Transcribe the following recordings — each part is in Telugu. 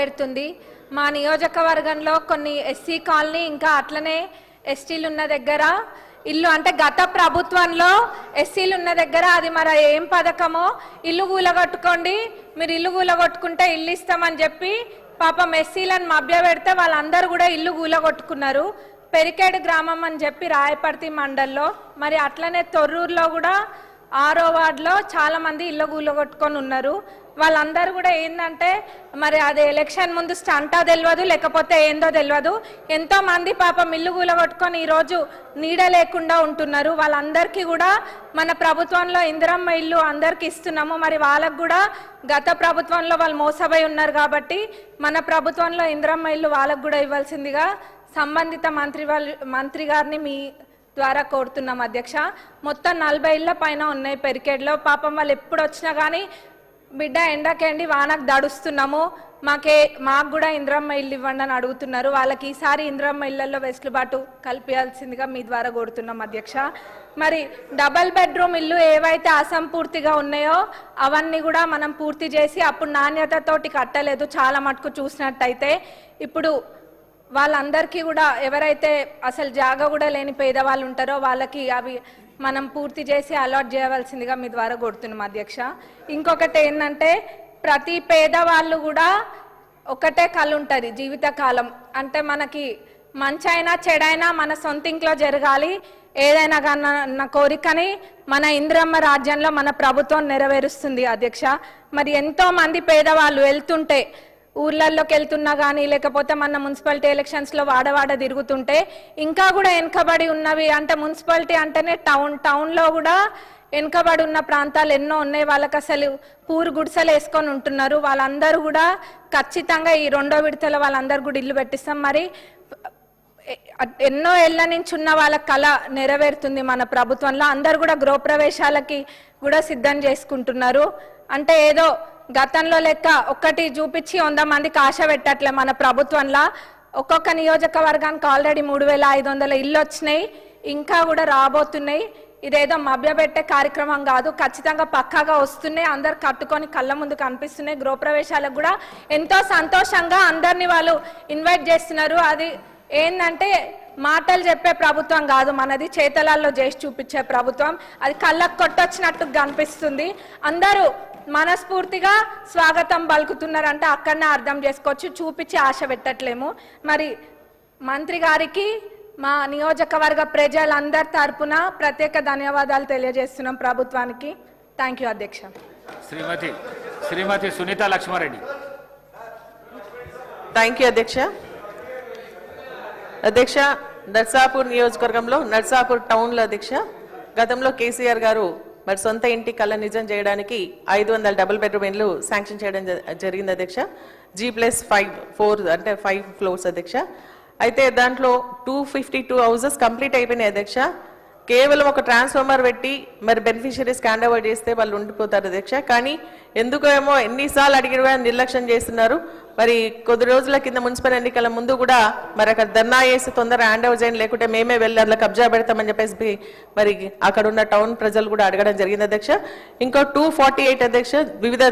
పెడుతుంది. మా నియోజకవర్గంలో కొన్ని ఎస్సీ కాలనీ ఇంకా అట్లనే ఎస్టీలు ఉన్న దగ్గర ఇల్లు అంటే గత ప్రభుత్వంలో ఎస్సీలు ఉన్న దగ్గర అది మరి ఏం పథకమో ఇల్లు కూలగొట్టుకోండి, మీరు ఇల్లు కూలగొట్టుకుంటే ఇల్లు ఇస్తామని చెప్పి పాపం ఎస్సీలను మభ్యపెడితే వాళ్ళందరూ కూడా ఇల్లు కూలగొట్టుకున్నారు. పెరికేడు గ్రామం అని చెప్పి రాయపర్తి మండల్లో, మరి అట్లనే తొర్రూరులో కూడా 6వ వార్డులో చాలా మంది ఇల్లు కూలగొట్టుకొని ఉన్నారు. వాళ్ళందరూ కూడా ఏంటంటే మరి అది ఎలక్షన్ ముందు స్టంటా తెలియదు, లేకపోతే ఏందో తెలియదు. ఎంతో మంది పాపం ఇల్లు కూలగొట్టుకొని ఈరోజు నీడ లేకుండా ఉంటున్నారు. వాళ్ళందరికీ కూడా మన ప్రభుత్వంలో ఇందిరమ్మ ఇల్లు అందరికీ ఇస్తున్నాము. మరి వాళ్ళకు కూడా గత ప్రభుత్వంలో వాళ్ళు మోసపోయి ఉన్నారు కాబట్టి మన ప్రభుత్వంలో ఇందిరమ్మ ఇల్లు వాళ్ళకు కూడా ఇవ్వాల్సిందిగా సంబంధిత మంత్రి గారిని మీ ద్వారా కోరుతున్నాం అధ్యక్ష. మొత్తం 40 ఇళ్ల పైన ఉన్నాయి పెరికేడ్లో. పాపం వాళ్ళు ఎప్పుడు వచ్చినా కానీ బిడ్డ ఎండకేండి వానకు దడుస్తున్నాము, మాకు కూడా ఇందిరమ్మ ఇల్లు ఇవ్వండి అని అడుగుతున్నారు. వాళ్ళకి ఈసారి ఇందిరమ్మ ఇళ్లలో వెసులుబాటు కల్పించాల్సిందిగా మీ ద్వారా కోరుతున్నాం అధ్యక్ష. మరి డబల్ బెడ్రూమ్ ఇల్లు ఏవైతే అసంపూర్తిగా ఉన్నాయో అవన్నీ కూడా మనం పూర్తి చేసి, అప్పుడు నాణ్యతతోటి కట్టలేదు చాలా మటుకు చూసినట్టయితే. ఇప్పుడు వాళ్ళందరికీ కూడా ఎవరైతే అసలు జాగా కూడా లేని పేదవాళ్ళు ఉంటారో వాళ్ళకి అవి మనం పూర్తి చేసి అలాట్ చేయవలసిందిగా మీ ద్వారా కోరుతున్నాం అధ్యక్ష. ఇంకొకటి ఏంటంటే ప్రతి పేదవాళ్ళు కూడా ఒకటే కళ ఉంటుంది జీవితకాలం, అంటే మనకి మంచైనా చెడైనా మన సొంత ఇంట్లో జరగాలి, ఏదైనా నా కోరికని మన ఇందిరమ్మ రాజ్యంలో మన ప్రభుత్వం నెరవేరుస్తుంది అధ్యక్ష. మరి ఎంతో మంది పేదవాళ్ళు వెళ్తుంటే ఊర్లలోకి వెళ్తున్నా కానీ, లేకపోతే మన మున్సిపాలిటీ ఎలక్షన్స్లో వాడవాడ తిరుగుతుంటే ఇంకా కూడా వెనుకబడి ఉన్నవి, అంటే మున్సిపాలిటీ అంటేనే టౌన్లో కూడా వెనుకబడి ఉన్న ప్రాంతాలు ఎన్నో ఉన్నాయి. వాళ్ళకి అసలు పూరు గుడిసెలు వేసుకొని ఉంటున్నారు. వాళ్ళందరూ కూడా ఖచ్చితంగా ఈ 2వ విడతల వాళ్ళందరూ కూడా ఇల్లు పెట్టిస్తాం. మరి ఎన్నో ఏళ్ల నుంచి ఉన్న వాళ్ళ కళ నెరవేరుతుంది మన ప్రభుత్వంలో. అందరూ కూడా గృహప్రవేశాలకి కూడా సిద్ధం చేసుకుంటున్నారు. అంటే ఏదో గతంలో లెక్క ఒక్కటి చూపించి 100 మందికి ఆశ పెట్టట్లే మన ప్రభుత్వంలో. ఒక్కొక్క నియోజకవర్గానికి ఆల్రెడీ 3500 ఇల్లు వచ్చినాయి, ఇంకా కూడా రాబోతున్నాయి. ఇదేదో మభ్యపెట్టే కార్యక్రమం కాదు, ఖచ్చితంగా పక్కాగా వస్తున్నాయి, అందరు కట్టుకొని కళ్ళ ముందు కనిపిస్తున్నాయి. గృహప్రవేశాలకు కూడా ఎంతో సంతోషంగా అందరినీ వాళ్ళు ఇన్వైట్ చేస్తున్నారు. అది ఏంటంటే మాటలు చెప్పే ప్రభుత్వం కాదు మనది, చేతలాల్లో చేసి చూపించే ప్రభుత్వం. అది కళ్ళకు కొట్టొచ్చినట్టు కనిపిస్తుంది. అందరూ మనస్ఫూర్తిగా స్వాగతం పలుకుతున్నారంటే అక్కడనే అర్థం చేసుకోవచ్చు, చూపించి ఆశ పెట్టట్లేము. మరి మంత్రి గారికి మా నియోజకవర్గ ప్రజలందరి తరపున ప్రత్యేక ధన్యవాదాలు తెలియజేస్తున్నాం ప్రభుత్వానికి. థ్యాంక్ యూ అధ్యక్ష. శ్రీమతి సునీత లక్ష్మారెడ్డి. థ్యాంక్ యూ అధ్యక్ష. అధ్యక్ష, నర్సాపూర్ నియోజకవర్గంలో నర్సాపూర్ టౌన్లో అధ్యక్ష గతంలో కేసీఆర్ గారు మరి సొంత ఇంటి కళ నిజం చేయడానికి 500 డబుల్ బెడ్రూమ్ ఇల్లు శాంక్షన్ చేయడం జరిగింది అధ్యక్ష. G+4 అంటే 5 ఫ్లోర్స్ అధ్యక్ష. అయితే దాంట్లో 252 హౌసెస్ కంప్లీట్ అయిపోయినాయి అధ్యక్ష. కేవలం ఒక ట్రాన్స్ఫార్మర్ పెట్టి మరి బెనిఫిషరీస్ హ్యాండ్ ఓవర్ చేస్తే వాళ్ళు ఉండిపోతారు అధ్యక్ష. కానీ ఎందుకేమో ఎన్నిసార్లు అడిగినా నిర్లక్ష్యం చేస్తున్నారు. మరి కొద్ది రోజుల కింద మున్సిపల్ ఎన్నికల ముందు కూడా మరి అక్కడ ధర్నా చేసి తొందరగా హ్యాండ్ ఓవర్ చేయండి, లేకుంటే మేమే వెళ్ళి అందులో కబ్జా పెడతామని చెప్పేసి మరి అక్కడ ఉన్న టౌన్ ప్రజలు కూడా అడగడం జరిగింది అధ్యక్ష. ఇంకో 248 అధ్యక్ష వివిధ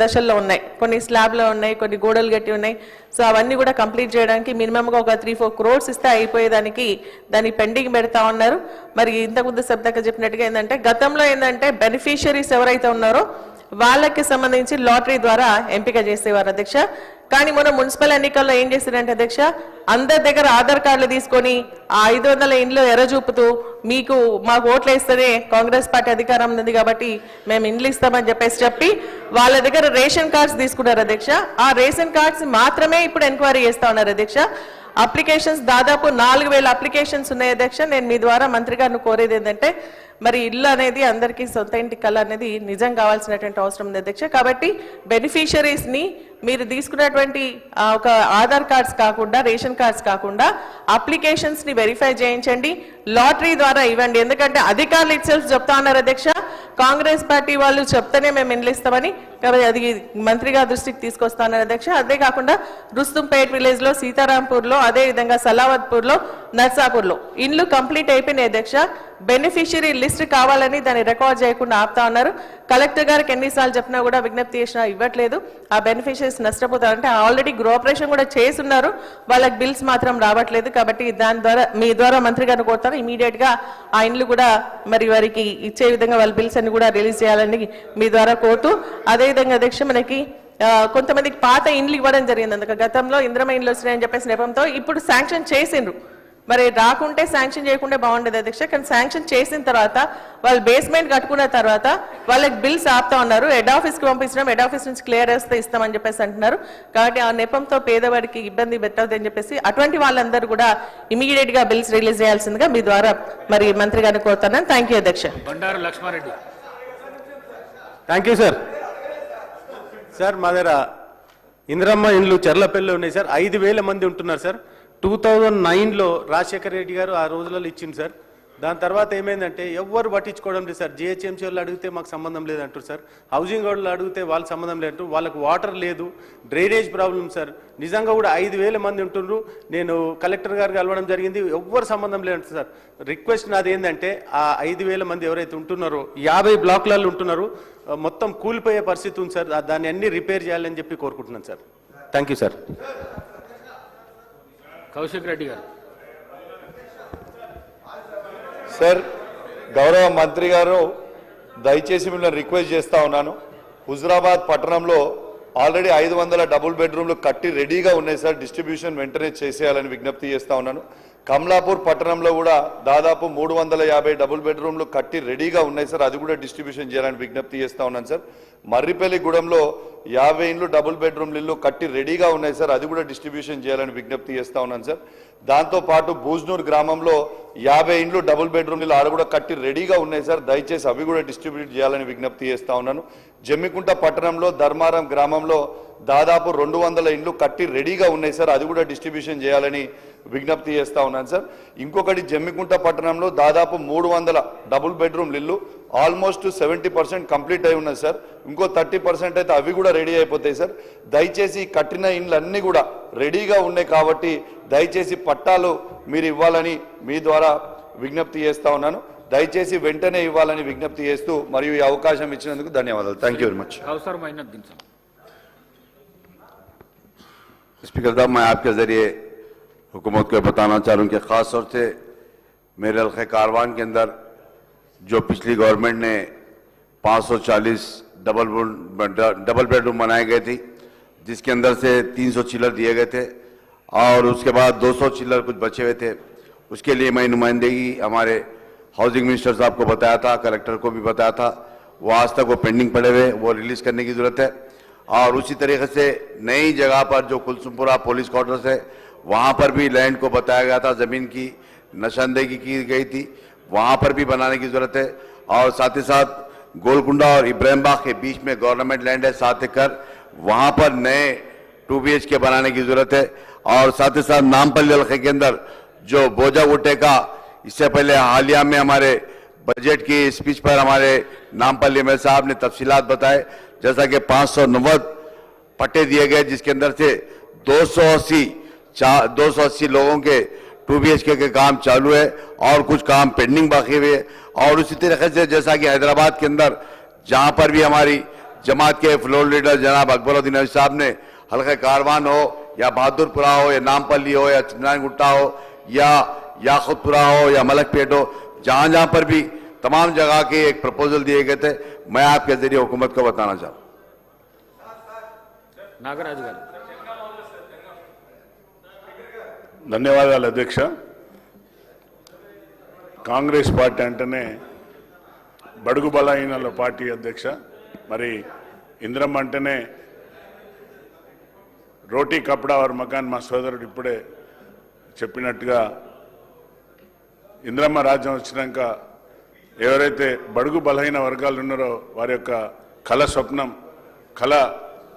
దశల్లో ఉన్నాయి, కొన్ని స్లాబ్లో ఉన్నాయి, కొన్ని గోడలు గట్టి ఉన్నాయి. సో అవన్నీ కూడా కంప్లీట్ చేయడానికి మినిమంగా ఒక 3-4 crores ఇస్తే అయిపోయేదానికి దాన్ని పెండింగ్ పెడతా ఉన్నారు. మరి ఇంతకుముందు సబ్దాక చెప్పినట్టుగా ఏంటంటే గతంలో ఏంటంటే బెనిఫిషరీస్ ఎవరైతే ఉన్నారో వాళ్ళకి సంబంధించి లాటరీ ద్వారా ఎంపిక చేసేవారు అధ్యక్ష. కానీ మొన్న మున్సిపల్ ఎన్నికల్లో ఏం చేశారంటే అధ్యక్ష అందరి దగ్గర ఆధార్ కార్డులు తీసుకొని ఆ 500 ఇండ్లు ఎర్రచూపుతూ మాకు ఓట్లు వేస్తేనే కాంగ్రెస్ పార్టీ అధికారం ఉంది కాబట్టి మేము ఇండ్లు ఇస్తామని చెప్పి వాళ్ళ దగ్గర రేషన్ కార్డ్స్ తీసుకున్నారు అధ్యక్ష. ఆ రేషన్ కార్డ్స్ మాత్రమే ఇప్పుడు ఎంక్వైరీ చేస్తా ఉన్నారు అధ్యక్ష. అప్లికేషన్స్ దాదాపు 4000 అప్లికేషన్స్ ఉన్నాయి అధ్యక్ష. నేను మీ ద్వారా మంత్రి గారిని కోరేది ఏంటంటే మరి ఇల్లు అనేది అందరికీ సొంత ఇంటి కళ అనేది నిజం కావాల్సినటువంటి అవసరం ఉంది అధ్యక్ష. కాబట్టి బెనిఫిషరీస్ని మీరు తీసుకున్నటువంటి ఒక ఆధార్ కార్డ్స్ కాకుండా, రేషన్ కార్డ్స్ కాకుండా అప్లికేషన్స్ని వెరిఫై చేయించండి, లాటరీ ద్వారా ఇవ్వండి. ఎందుకంటే అధికారులు ఇట్సెల్ఫ్ చెప్తా ఉన్నారు అధ్యక్ష, కాంగ్రెస్ పార్టీ వాళ్ళు చెప్తేనే మేము ఇండ్లు ఇస్తామని. కాబట్టి అది మంత్రి గారి దృష్టికి తీసుకొస్తానని అధ్యక్ష. అదే కాకుండా రుస్తుంపేట్ విలేజ్ లో, సీతారాంపూర్ లో, అదే విధంగా సలావత్పూర్ లో, నర్సాపూర్ లో ఇండ్లు కంప్లీట్ అయిపోయినాయి అధ్యక్ష. బెనిఫిషియరీ లిస్ట్ కావాలని దాన్ని రికార్డ్ చేయకుండా ఆపుతా ఉన్నారు. కలెక్టర్ గారికి ఎన్నిసార్లు చెప్పినా కూడా, విజ్ఞప్తి చేసినా ఇవ్వట్లేదు. ఆ బెనిఫిషరీస్ నష్టపోతారంటే ఆల్రెడీ గృహప్రవేశం కూడా చేస్తున్నారు, వాళ్ళకి బిల్స్ మాత్రం రావట్లేదు. కాబట్టి దాని ద్వారా మీ ద్వారా మంత్రి గారిని కోరుతారు, ఇమీడియట్ గా ఆ ఇండ్లు కూడా మరి వారికి ఇచ్చే విధంగా వాళ్ళ బిల్స్ అన్ని కూడా రిలీజ్ చేయాలని మీ ద్వారా కోరుతూ, అదేవిధంగా అధ్యక్ష మనకి కొంతమందికి పాత ఇండ్లు ఇవ్వడం జరిగింది. అందుకే గతంలో ఇంద్రమ ఇండ్లు వస్తున్నాయని చెప్పేసి నెపంతో ఇప్పుడు శాంక్షన్ చేసిండ్రు. మరి రాకుంటే శాంక్షన్ చేయకుంటే బాగుండేది అధ్యక్ష. కానీ శాంక్షన్ చేసిన తర్వాత వాళ్ళు బేస్మెంట్ కట్టుకున్న తర్వాత వాళ్ళకి బిల్స్ ఆపుతా ఉన్నారు. హెడ్ ఆఫీస్కి పంపించడం, హెడ్ ఆఫీస్ నుంచి క్లియర్ చేస్తే ఇస్తామని చెప్పేసి అంటున్నారు. కాబట్టి ఆ నెపంతో పేదవాడికి ఇబ్బంది పెట్టవద్దని చెప్పేసి అటువంటి వాళ్ళందరూ కూడా ఇమీడియట్ గా బిల్స్ రిలీజ్ చేయాల్సిందిగా మీ ద్వారా మరి మంత్రి గారిని కోరుతున్నాను. థ్యాంక్ యూ అధ్యక్ష. Bandaru Lakshmareddy. Thank you sir. Sir మా దగ్గర ఇంద్రమ్మ ఇండ్లు చెర్లపల్లి ఉన్నాయి సార్. 5,000 మంది ఉంటున్నారు సార్. 2009లో రాజశేఖర రెడ్డి గారు ఆ రోజులలో ఇచ్చింది సార్. దాని తర్వాత ఏమైందంటే ఎవ్వరు పట్టించుకోవడం లేదు సార్. జిహెచ్ఎంసీ వాళ్ళు అడిగితే మాకు సంబంధం లేదంటారు సార్. హౌసింగ్ వాళ్ళు అడిగితే వాళ్ళకి సంబంధం లేదంటారు. వాళ్ళకు వాటర్ లేదు, డ్రైనేజ్ ప్రాబ్లం సార్. నిజంగా కూడా 5,000 మంది ఉంటున్నారు. నేను కలెక్టర్ గారికి కలవడం జరిగింది, ఎవ్వరు సంబంధం లేదంటారు సార్. రిక్వెస్ట్ నాది ఏంటంటే ఆ 5,000 మంది ఎవరైతే ఉంటున్నారో 50 బ్లాక్లలో ఉంటున్నారు, మొత్తం కూలిపోయే పరిస్థితి ఉంది సార్. దాన్ని అన్ని రిపేర్ చేయాలని చెప్పి కోరుకుంటున్నాను sir. Thank you sir. Kaushik Reddy గారు. సార్, గౌరవ మంత్రి గారు దయచేసి మిమ్మల్ని రిక్వెస్ట్ చేస్తా ఉన్నాను. హుజురాబాద్ పట్టణంలో ఆల్రెడీ 500 డబుల్ బెడ్రూమ్లు కట్టి రెడీగా ఉన్నాయి సార్. డిస్ట్రిబ్యూషన్ వెంటనే చేసేయాలని విజ్ఞప్తి చేస్తా ఉన్నాను. కమలాపూర్ పట్టణంలో కూడా దాదాపు 350 డబుల్ బెడ్రూమ్లు కట్టి రెడీగా ఉన్నాయి సార్. అది కూడా డిస్ట్రిబ్యూషన్ చేయాలని విజ్ఞప్తి చేస్తా ఉన్నాను సార్. మర్రిపల్లి గూడెంలో 50 ఇండ్లు డబుల్ బెడ్రూమ్లు ఇల్లు కట్టి రెడీగా ఉన్నాయి సార్. అది కూడా డిస్ట్రిబ్యూషన్ చేయాలని విజ్ఞప్తి చేస్తా ఉన్నాను సార్. దాంతోపాటు బూజ్నూర్ గ్రామంలో 50 ఇండ్లు డబుల్ బెడ్రూమ్ ఇల్లు ఆడ కూడా కట్టి రెడీగా ఉన్నాయి సార్. దయచేసి అవి కూడా డిస్ట్రిబ్యూట్ చేయాలని విజ్ఞప్తి చేస్తా ఉన్నాను. జమ్మికుంట పట్టణంలో ధర్మారం గ్రామంలో దాదాపు 200 ఇండ్లు కట్టి రెడీగా ఉన్నాయి సార్. అది కూడా డిస్ట్రిబ్యూషన్ చేయాలని విజ్ఞప్తి చేస్తా ఉన్నాను సార్. ఇంకొకటి జమ్మికుంట పట్టణంలో దాదాపు 300 డబుల్ బెడ్రూమ్ ఇల్లు ఆల్మోస్ట్ 70% కంప్లీట్ అయి ఉన్నాయి సార్. ఇంకో 30% అయితే అవి కూడా రెడీ అయిపోతాయి సార్. దయచేసి కట్టిన ఇండ్లు అన్నీ కూడా రెడీగా ఉన్నాయి కాబట్టి దయచేసి పట్టాలు మీరు ఇవ్వాలని మీ ద్వారా విజ్ఞప్తి చేస్తా ఉన్నాను. దయచేసి వెంటనే ఇవ్వాలని విజ్ఞప్తి చేస్తూ మరియు ఈ అవకాశం ఇచ్చినందుకు ధన్యవాదాలు. Thank you very much. Speaker साहब, मैं आपके जरिए हुकूमत को बताना चाह रहा हूँ कि ख़ास तौर से मेरे हल्के कारवान के अंदर जो पिछली गवर्नमेंट ने 540 डबल बेडरूम बनाए गए थे, जिसके अंदर से 300 चिल्लर दिए गए थे और उसके बाद 200 चिल्लर कुछ बचे हुए थे. उसके लिए मैं नुमाइंदगी हमारे हाउसिंग मिनिस्टर साहब को बताया था, कलेक्टर को भी बताया था. वो आज तक वो पेंडिंग पड़े हुए, वो रिलीज़ करने की ज़रूरत है. और उसी तरीके से नई जगह पर जो कुलसुमपुरा पुलिस क्वार्टर्स है, वहाँ पर भी लैंड को बताया गया था, ज़मीन की निशानदेही की गई थी, वहाँ पर भी बनाने की ज़रूरत है. और साथ ही साथ गोलकुंडा और इब्राहिमबाग के बीच में गवर्नमेंट लैंड है 7 एकड़, वहाँ पर नए 2 BHK बनाने की ज़रूरत है. और साथ ही साथ नामपल्ली हल्के के अंदर जो बोझा गुटे का, इससे पहले हालिया में हमारे बजट की स्पीच पर हमारे नामपल्ली एमएलए साहब ने तफसीलात बताए, जैसा कि 590 पट्टे दिए गए, जिसके अंदर से 280 लोगों के 2 BHK के काम चालू है और कुछ काम पेंडिंग बाकी हुए. और उसी तरीके से जैसा कि हैदराबाद के अंदर जहां पर भी हमारी जमात के फ्लोर लीडर जनाब अकबरुद्दीन नबी साहब ने हल्के कारवान हो या बहादुरपुरा हो या नामपल्ली हो या चिमनान गुट्टा हो या याकुतपुरा हो या मलकपेट हो, जहां जहां पर भी तमाम जगह के एक प्रपोजल दिए गए थे, मैं आपके जरिए हुकूमत को बताना चाहूँ. नागराज गारू. ధన్యవాదాలు అధ్యక్ష. కాంగ్రెస్ పార్టీ అంటేనే బడుగు బలహీనల పార్టీ అధ్యక్ష. మరి ఇంద్రమ్మ అంటేనే రోటీ కపడా వారి మకాన్. మా సోదరుడు ఇప్పుడే చెప్పినట్టుగా ఇంద్రమ్మ రాజ్యం వచ్చినాక ఎవరైతే బడుగు బలహీన వర్గాలు ఉన్నారో వారి యొక్క కళ స్వప్నం, కళ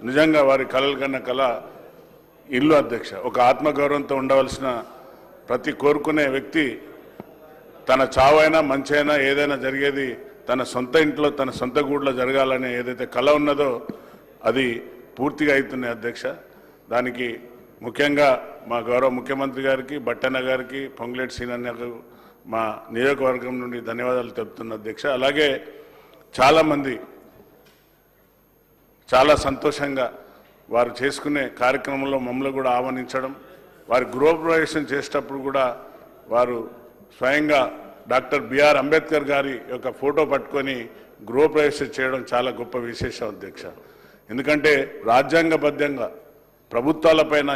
నిజంగా వారి కళల కన్నా కళ ఇల్లు అధ్యక్ష. ఒక ఆత్మగౌరవంతో ఉండవలసిన ప్రతి కోరుకునే వ్యక్తి తన చావైనా మంచైనా ఏదైనా జరిగేది తన సొంత ఇంట్లో తన సొంత గూడులో జరగాలనే ఏదైతే కళ ఉన్నదో అది పూర్తిగా అవుతున్నాయి అధ్యక్ష. దానికి ముఖ్యంగా మా గౌరవ ముఖ్యమంత్రి గారికి, బట్టన్న గారికి, పొంగులేటి శ్రీనన్నకు మా నియోజకవర్గం నుండి ధన్యవాదాలు తెలుపుతున్న అధ్యక్ష. అలాగే చాలామంది చాలా సంతోషంగా వారు చేసుకునే కార్యక్రమంలో మమ్మల్ని కూడా ఆహ్వానించడం, వారి గృహప్రవేశం చేసేటప్పుడు కూడా వారు స్వయంగా డాక్టర్ బిఆర్ అంబేద్కర్ గారి యొక్క ఫోటో పట్టుకొని గృహప్రవేశం చేయడం చాలా గొప్ప విశేషం అధ్యక్ష. ఎందుకంటే రాజ్యాంగబద్ధంగా ప్రభుత్వాలపైన